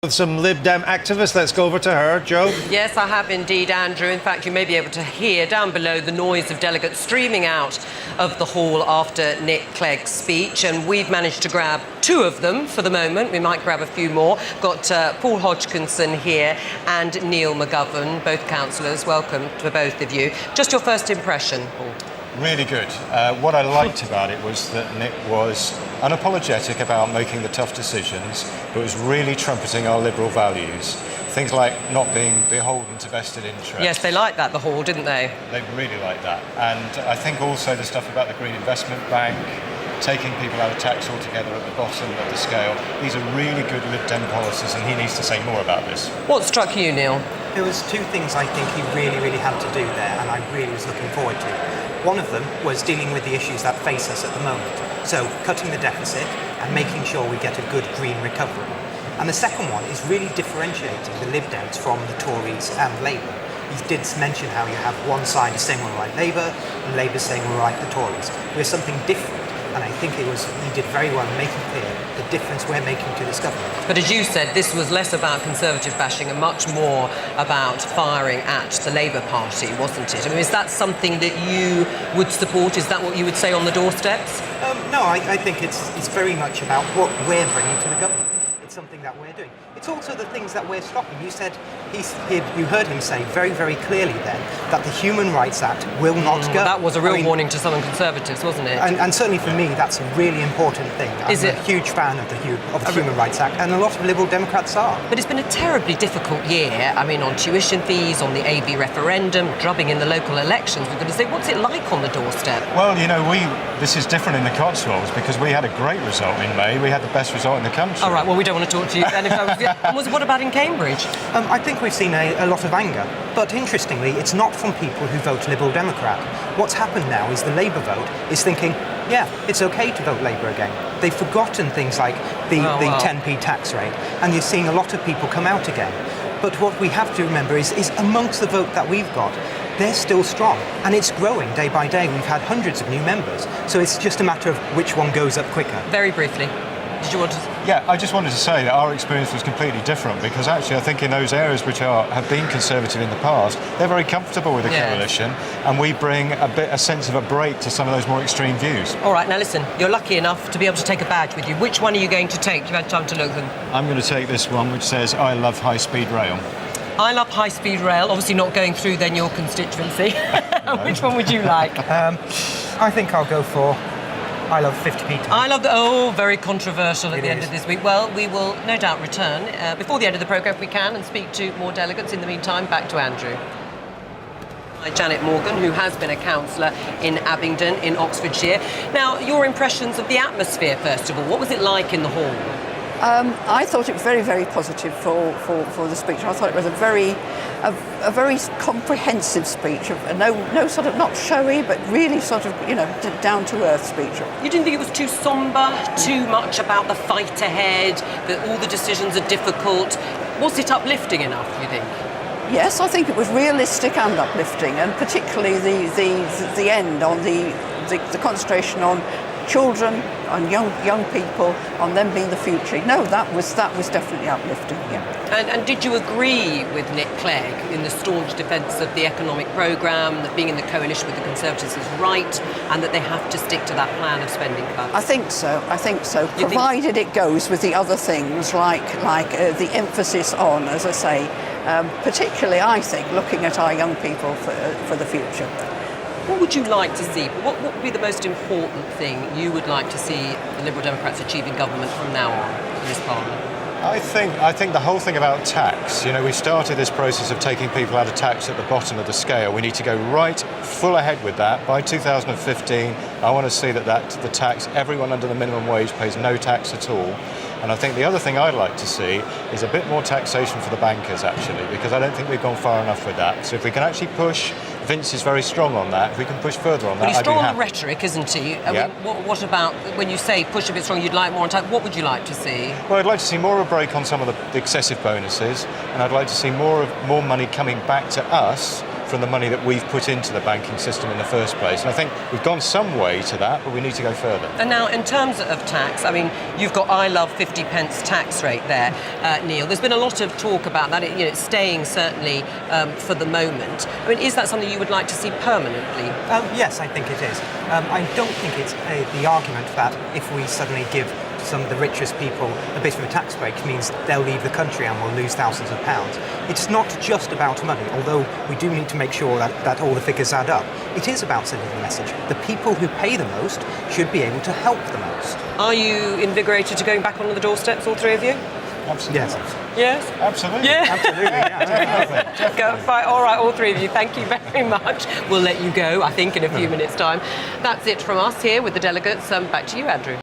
With some Lib Dem activists. Let's go over to her. Jo? Yes, I have indeed, Andrew. In fact, you may be able to hear down below the noise of delegates streaming out of the hall after Nick Clegg's speech, and we've managed to grab two of them for the moment. We might grab a few more. Got Paul Hodgkinson here and Neil McGovern, both councillors. Welcome to both of you. Just your first impression, Paul. Really good. What I liked about it was that Nick was unapologetic about making the tough decisions, but was really trumpeting our liberal values. Things like not being beholden to vested interests. Yes, they liked that, the hall, didn't they? They really liked that. And I think also the stuff about the Green Investment Bank, taking people out of tax altogether at the bottom of the scale. These are really good Lib Dem policies, and he needs to say more about this. What struck you, Neil? There was two things I think he really had to do there, and I really was looking forward to. One of them was dealing with the issues that face us at the moment. So cutting the deficit and making sure we get a good green recovery. And the second one is really differentiating the Lib Dems from the Tories and Labour. He did mention how you have one side saying we're right Labour and Labour saying we're right the Tories. We're something different. And I think he did very well in making clear the difference we're making to this government. But as you said, this was less about Conservative bashing and much more about firing at the Labour Party, wasn't it? I mean, is that something that you would support? Is that what you would say on the doorsteps? No, I think it's very much about what we're bringing to the government. It's something that we're doing. It's also the things that we're stopping. You said, you heard him say very clearly then that the Human Rights Act will not go. That was a real warning to some Conservatives, wasn't it? And certainly for me, that's a really important thing. I'm a huge fan of the Human Rights Act, and a lot of Liberal Democrats are. But it's been a terribly difficult year. I mean, on tuition fees, on the AB referendum, drubbing in the local elections. We're going to say, what's it like on the doorstep? Well, you know, this is different in the Cotswolds because we had a great result in May. We had the best result in the country. All right, well, we don't want to talk to you then. What about in Cambridge? I think we've seen a lot of anger, but interestingly, it's not from people who vote Liberal Democrat. What's happened now is the Labour vote is thinking, yeah, it's okay to vote Labour again. They've forgotten things like the 10p tax rate, and you're seeing a lot of people come out again. But what we have to remember is amongst the vote that we've got, they're still strong, and it's growing day by day. We've had hundreds of new members, so it's just a matter of which one goes up quicker. Very briefly. Did you want to... Yeah, I just wanted to say that our experience was completely different because actually I think in those areas which have been Conservative in the past, they're very comfortable with the coalition, and we bring a sense of a break to some of those more extreme views. All right, now listen, you're lucky enough to be able to take a badge with you. Which one are you going to take? You've had time to look at them. I'm going to take this one which says, I love high-speed rail. I love high-speed rail, obviously not going through then your constituency. Which one would you like? I think I'll go for I love 50p tax. I love very controversial at the end of this week. Well, we will no doubt return before the end of the programme if we can and speak to more delegates. In the meantime, back to Andrew. Janet Morgan, who has been a councillor in Abingdon in Oxfordshire. Now, your impressions of the atmosphere, first of all. What was it like in the hall? I thought it was very positive for the speech. I thought it was a very comprehensive speech. No sort of, not showy, but really sort of, down to earth speech. You didn't think it was too sombre, too much about the fight ahead, that all the decisions are difficult? Was it uplifting enough, do you think? Yes, I think it was realistic and uplifting, and particularly the end on the concentration on children, on young people, on them being the future. No, that was definitely uplifting, yeah. And did you agree with Nick Clegg in the staunch defence of the economic programme, that being in the coalition with the Conservatives is right, and that they have to stick to that plan of spending cuts? I think so, provided it goes with the other things like the emphasis on, as I say, particularly, I think, looking at our young people for the future. What would you like to see? What would be the most important thing you would like to see the Liberal Democrats achieve in government from now on in this Parliament? I think the whole thing about tax, we started this process of taking people out of tax at the bottom of the scale. We need to go right full ahead with that. By 2015, I want to see that the tax, everyone under the minimum wage pays no tax at all. And I think the other thing I'd like to see is a bit more taxation for the bankers, actually, because I don't think we've gone far enough with that. So if we can actually push, Vince is very strong on that, if we can push further on that, But he's strong I'd be on the rhetoric, isn't he? I mean, what about, when you say push a bit strong, you'd like more on tax, what would you like to see? Well, I'd like to see more of a break on some of the excessive bonuses, and I'd like to see more money coming back to us from the money that we've put into the banking system in the first place. And I think we've gone some way to that, but we need to go further. And now, in terms of tax, I mean, you've got I love 50 pence tax rate there, Neil. There's been a lot of talk about that. It's staying certainly for the moment. I mean, is that something you would like to see permanently? Yes, I think it is. I don't think it's the argument that if we suddenly give some of the richest people a bit of a tax break means they'll leave the country and we'll lose thousands of pounds. It's not just about money, although we do need to make sure that all the figures add up. It is about sending a message. The people who pay the most should be able to help the most. Are you invigorated to going back on the doorsteps, all three of you? Absolutely. Yes? Absolutely. Yeah. Absolutely, yeah. Definitely. Go, fine. All right, all three of you, thank you very much. We'll let you go, I think, in a few minutes' time. That's it from us here with the delegates. Back to you, Andrew.